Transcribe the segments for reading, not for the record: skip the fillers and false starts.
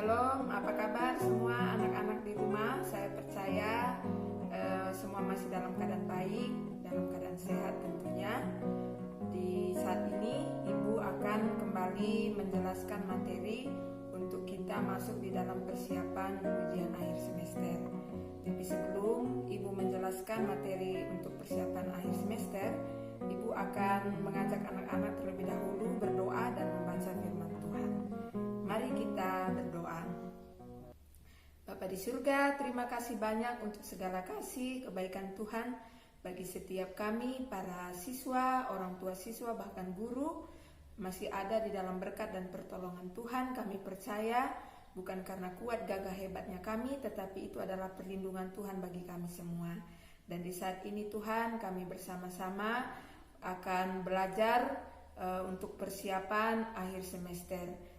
Shalom, apa kabar semua anak-anak di rumah? Saya percaya semua masih dalam keadaan baik, dalam keadaan sehat tentunya. Di saat ini Ibu akan kembali menjelaskan materi untuk kita masuk di dalam persiapan ujian akhir semester. Tapi sebelum Ibu menjelaskan materi untuk persiapan akhir semester, Ibu akan mengajak anak-anak terlebih dahulu berdoa dan membaca firman Tuhan. Mari kita berdoa. Bapa di surga, terima kasih banyak untuk segala kasih, kebaikan Tuhan bagi setiap kami, para siswa, orang tua siswa, bahkan guru, masih ada di dalam berkat dan pertolongan Tuhan. Kami percaya bukan karena kuat gagah hebatnya kami, tetapi itu adalah perlindungan Tuhan bagi kami semua. Dan di saat ini Tuhan, kami bersama-sama akan belajar untuk persiapan akhir semester.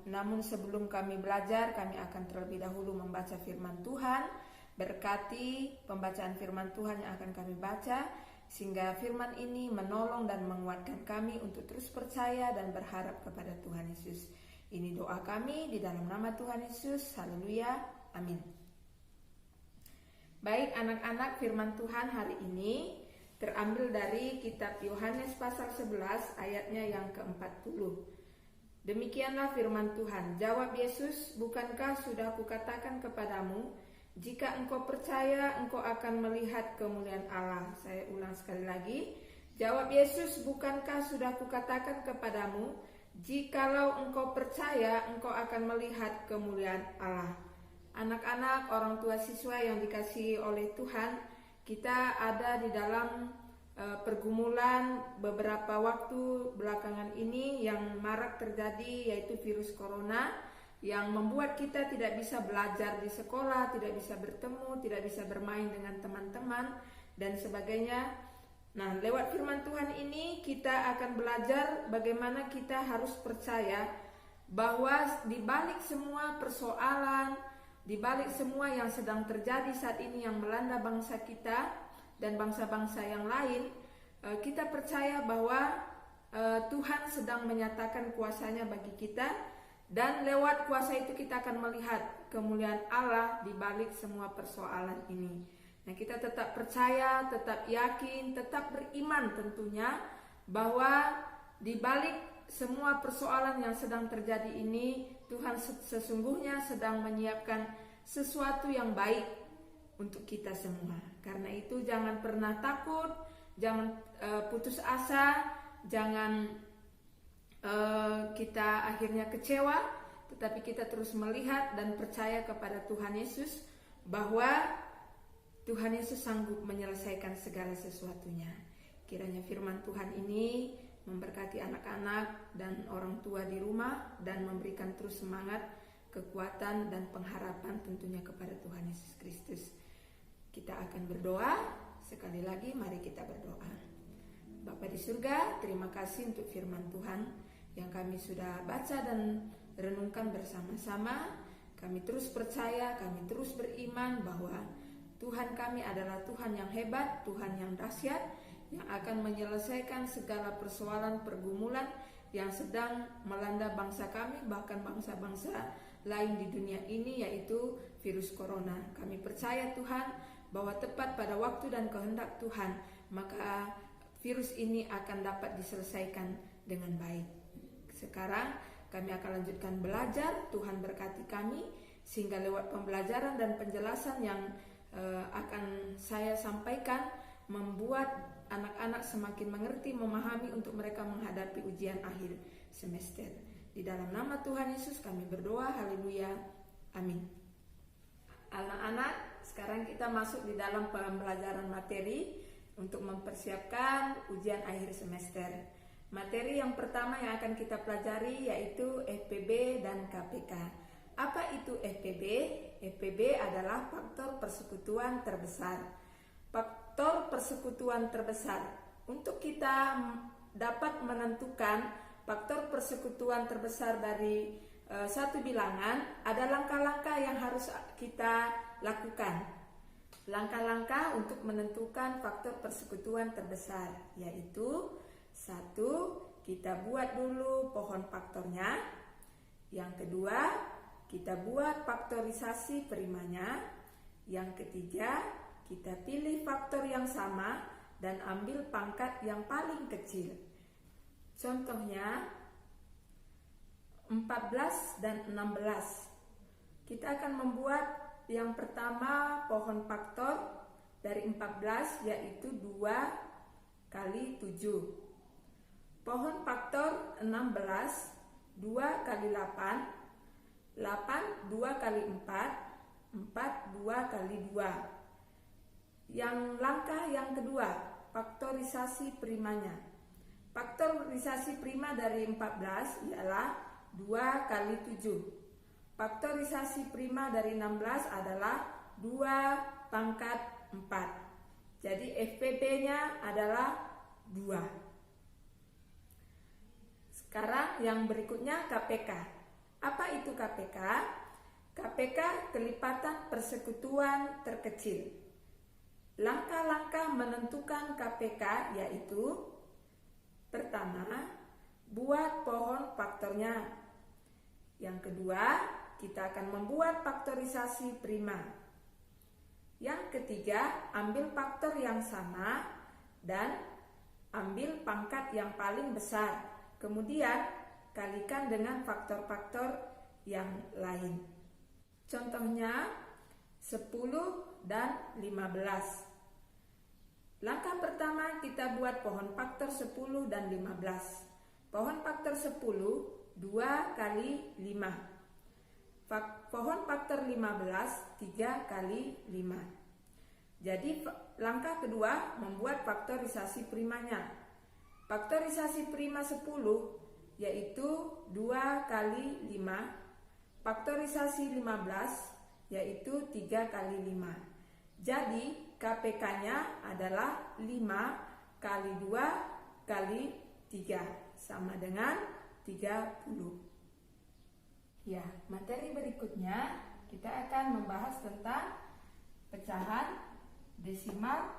Namun sebelum kami belajar, kami akan terlebih dahulu membaca firman Tuhan. Berkati pembacaan firman Tuhan yang akan kami baca, sehingga firman ini menolong dan menguatkan kami untuk terus percaya dan berharap kepada Tuhan Yesus. Ini doa kami di dalam nama Tuhan Yesus. Haleluya. Amin. Baik anak-anak, firman Tuhan hari ini terambil dari kitab Yohanes pasal 11 ayatnya yang ke-40. Demikianlah firman Tuhan. Jawab Yesus, bukankah sudah kukatakan kepadamu, jika engkau percaya, engkau akan melihat kemuliaan Allah. Saya ulang sekali lagi. Jawab Yesus, bukankah sudah kukatakan kepadamu, jikalau engkau percaya, engkau akan melihat kemuliaan Allah. Anak-anak, orang tua siswa yang dikasihi oleh Tuhan, kita ada di dalam pergumulan beberapa waktu belakangan ini yang marak terjadi, yaitu virus corona yang membuat kita tidak bisa belajar di sekolah, tidak bisa bertemu, tidak bisa bermain dengan teman-teman dan sebagainya. Nah, lewat firman Tuhan ini kita akan belajar bagaimana kita harus percaya bahwa di balik semua persoalan, di balik semua yang sedang terjadi saat ini yang melanda bangsa kita dan bangsa-bangsa yang lain, kita percaya bahwa Tuhan sedang menyatakan kuasanya bagi kita, dan lewat kuasa itu kita akan melihat kemuliaan Allah di balik semua persoalan ini. Nah, kita tetap percaya, tetap yakin, tetap beriman tentunya bahwa di balik semua persoalan yang sedang terjadi ini, Tuhan sesungguhnya sedang menyiapkan sesuatu yang baik untuk kita semua. Karena itu jangan pernah takut, jangan putus asa, jangan kita akhirnya kecewa, tetapi kita terus melihat dan percaya kepada Tuhan Yesus bahwa Tuhan Yesus sanggup menyelesaikan segala sesuatunya. Kiranya firman Tuhan ini memberkati anak-anak dan orang tua di rumah dan memberikan terus semangat, kekuatan dan pengharapan tentunya kepada Tuhan Yesus Kristus. Kita akan berdoa. Sekali lagi mari kita berdoa. Bapa di surga, terima kasih untuk firman Tuhan yang kami sudah baca dan renungkan bersama-sama. Kami terus percaya, kami terus beriman bahwa Tuhan kami adalah Tuhan yang hebat, Tuhan yang dahsyat, yang akan menyelesaikan segala persoalan pergumulan yang sedang melanda bangsa kami, bahkan bangsa-bangsa lain di dunia ini, yaitu virus corona. Kami percaya Tuhan bahwa tepat pada waktu dan kehendak Tuhan, maka virus ini akan dapat diselesaikan dengan baik. Sekarang kami akan lanjutkan belajar. Tuhan berkati kami sehingga lewat pembelajaran dan penjelasan yang akan saya sampaikan membuat anak-anak semakin mengerti, memahami untuk mereka menghadapi ujian akhir semester. Di dalam nama Tuhan Yesus kami berdoa, haleluya, amin. Anak-anak, sekarang kita masuk di dalam pembelajaran materi untuk mempersiapkan ujian akhir semester. Materi yang pertama yang akan kita pelajari yaitu FPB dan KPK. Apa itu FPB? FPB adalah faktor persekutuan terbesar. Faktor persekutuan terbesar. Untuk kita dapat menentukan faktor persekutuan terbesar dari satu bilangan, ada langkah-langkah yang harus kita lakukan. Langkah-langkah untuk menentukan faktor persekutuan terbesar, yaitu 1, kita buat dulu pohon faktornya. Yang kedua, kita buat faktorisasi primanya. Yang ketiga, kita pilih faktor yang sama dan ambil pangkat yang paling kecil. Contohnya 14 dan 16. Kita akan membuat yang pertama pohon faktor dari 14, yaitu 2 kali 7. Pohon faktor 16, 2 kali 8, 8 2 kali 4, 4 2 kali 2. Yang langkah yang kedua, faktorisasi primanya. Faktorisasi prima dari 14 ialah 2 kali 7. Faktorisasi prima dari 16 adalah 2 pangkat 4. Jadi FPP-nya adalah 2. Sekarang yang berikutnya KPK. Apa itu KPK? KPK kelipatan persekutuan terkecil. Langkah-langkah menentukan KPK yaitu: pertama, buat pohon faktornya. Yang kedua, kita akan membuat faktorisasi prima. Yang ketiga, ambil faktor yang sama dan ambil pangkat yang paling besar. Kemudian, kalikan dengan faktor-faktor yang lain. Contohnya, 10 dan 15. Langkah pertama, kita buat pohon faktor 10 dan 15. Pohon faktor 10, 2 kali 5. Pohon faktor 15, 3 kali 5. Jadi langkah kedua, membuat faktorisasi primanya. Faktorisasi prima 10 yaitu 2 kali 5. Faktorisasi 15 yaitu 3 kali 5. Jadi KPK-nya adalah 5 kali 2 kali 3 sama dengan 30. Ya, materi berikutnya kita akan membahas tentang pecahan, desimal,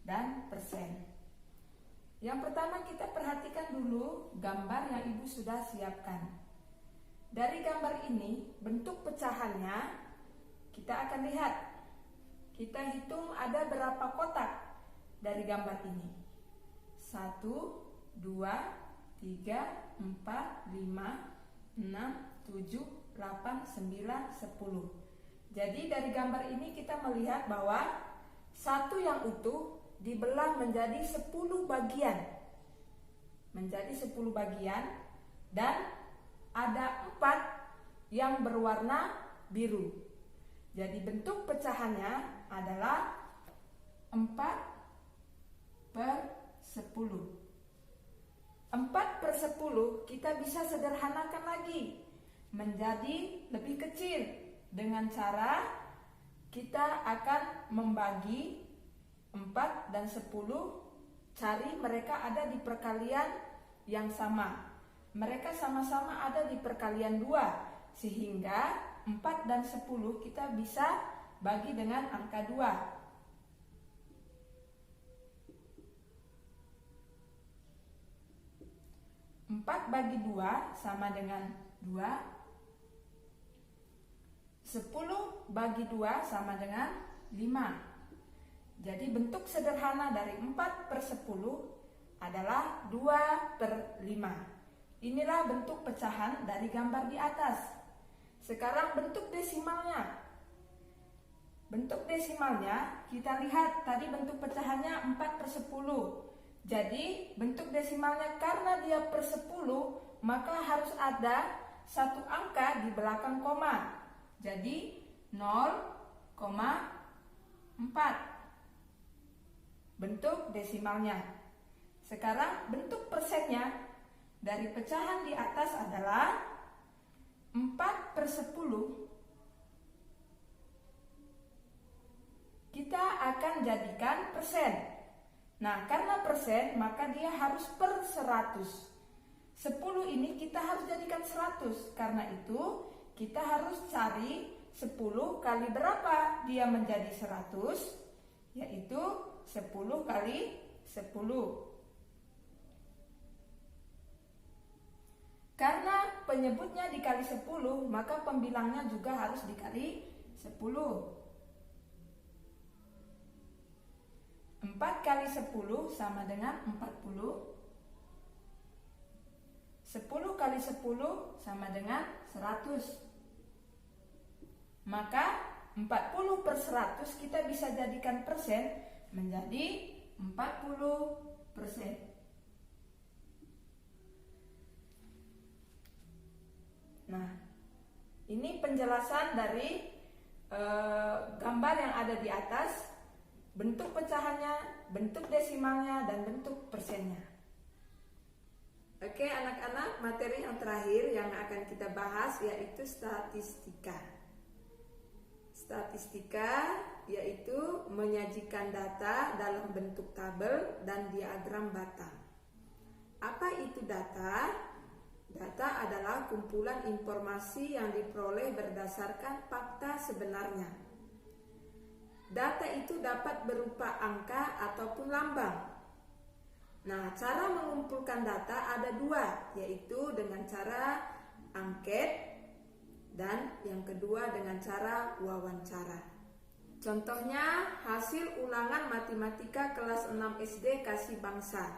dan persen. Yang pertama, kita perhatikan dulu gambar yang Ibu sudah siapkan. Dari gambar ini, bentuk pecahannya kita akan lihat. Kita hitung ada berapa kotak dari gambar ini. 1, 2, 3, 4, 5, 6, 7, 8, 9, 10. Jadi dari gambar ini kita melihat bahwa satu yang utuh dibelah menjadi 10 bagian. Menjadi 10 bagian dan ada 4 yang berwarna biru. Jadi bentuk pecahannya adalah 4/10. 4/10 kita bisa sederhanakan lagi menjadi lebih kecil dengan cara kita akan membagi 4 dan 10, cari mereka ada di perkalian yang sama. Mereka sama-sama ada di perkalian 2, sehingga 4 dan 10 kita bisa bagi dengan angka 2. 4 bagi 2 sama dengan 2. 10 bagi 2 sama dengan 5. Jadi bentuk sederhana dari 4/10 adalah 2/5. Inilah bentuk pecahan dari gambar di atas. Sekarang bentuk desimalnya. Bentuk desimalnya kita lihat tadi bentuk pecahannya 4/10. Jadi bentuk desimalnya karena dia per 10, maka harus ada satu angka di belakang koma. Jadi 0,4 bentuk desimalnya. Sekarang bentuk persennya dari pecahan di atas adalah 4/10. Kita akan jadikan persen. Nah, karena persen, maka dia harus per 100. 10 ini kita harus jadikan 100. Karena itu, kita harus cari 10 kali berapa dia menjadi 100, yaitu 10 kali 10. Karena penyebutnya dikali 10, maka pembilangnya juga harus dikali 10. 4 kali 10 sama dengan 40. 10 kali 10 sama dengan 100. Maka 40 per 100 kita bisa jadikan persen menjadi 40%. Nah, ini penjelasan dari gambar yang ada di atas, bentuk pecahannya, bentuk desimalnya, dan bentuk persennya. Oke anak-anak, materi yang terakhir yang akan kita bahas yaitu statistika. Statistika yaitu menyajikan data dalam bentuk tabel dan diagram batang. Apa itu data? Data adalah kumpulan informasi yang diperoleh berdasarkan fakta sebenarnya. Data itu dapat berupa angka ataupun lambang. Nah, cara mengumpulkan data ada dua, yaitu dengan cara angket dan yang kedua dengan cara wawancara. Contohnya hasil ulangan matematika kelas 6 SD Kasih Bangsa,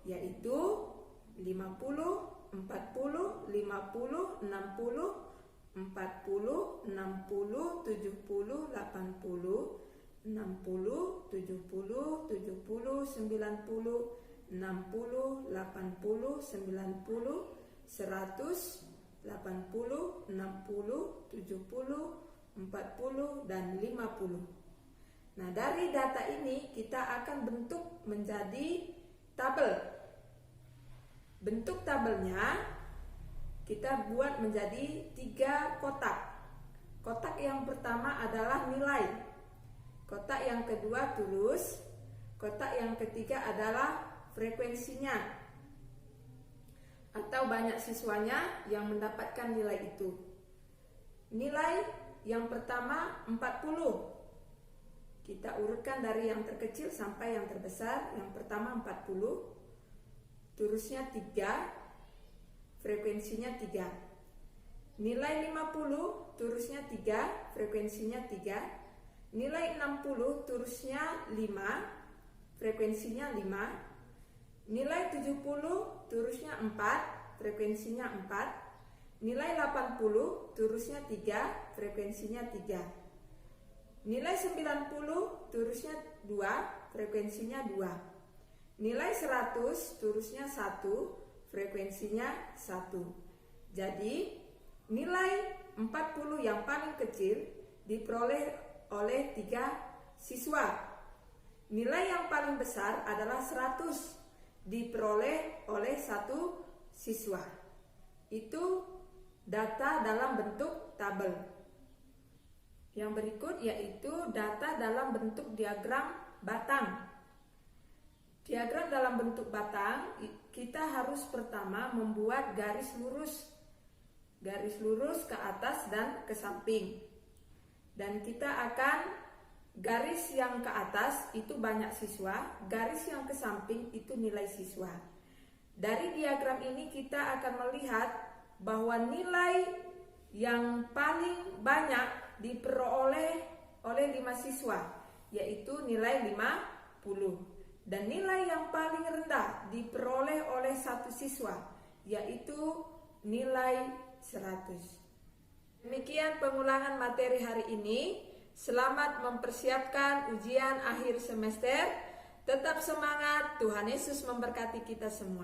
yaitu 50, 40, 50, 60, 40, 60, 70, 80, 60, 70, 70, 90, 60, 80, 90, 100, 80, 60, 70, 40, dan 50. Nah, dari data ini kita akan bentuk menjadi tabel. Bentuk tabelnya kita buat menjadi 3 kotak. Kotak yang pertama adalah nilai. Kotak yang kedua tulis. Kotak yang ketiga adalah frekuensinya, atau banyak siswanya yang mendapatkan nilai itu. Nilai yang pertama 40. Kita urutkan dari yang terkecil sampai yang terbesar. Yang pertama 40. Terusnya 3, frekuensinya 3. Nilai 50, terusnya 3, frekuensinya 3. Nilai 60, terusnya 5, frekuensinya 5. Nilai 70, terusnya 4, frekuensinya 4. Nilai 80, terusnya 3, frekuensinya 3. Nilai 90, terusnya 2, frekuensinya 2. Nilai 100 terusnya 1, frekuensinya 1. Jadi nilai 40 yang paling kecil diperoleh oleh 3 siswa. Nilai yang paling besar adalah 100, diperoleh oleh 1 siswa. Itu data dalam bentuk tabel. Yang berikut yaitu data dalam bentuk diagram batang. Diagram dalam bentuk batang, kita harus pertama membuat garis lurus. Garis lurus ke atas dan ke samping. Dan kita akan garis yang ke atas itu banyak siswa, garis yang ke samping itu nilai siswa. Dari diagram ini kita akan melihat bahwa nilai yang paling banyak diperoleh oleh 5 siswa, yaitu nilai 50. Dan nilai yang paling rendah diperoleh oleh 1 siswa, yaitu nilai 100. Demikian pengulangan materi hari ini. Selamat mempersiapkan ujian akhir semester. Tetap semangat, Tuhan Yesus memberkati kita semua.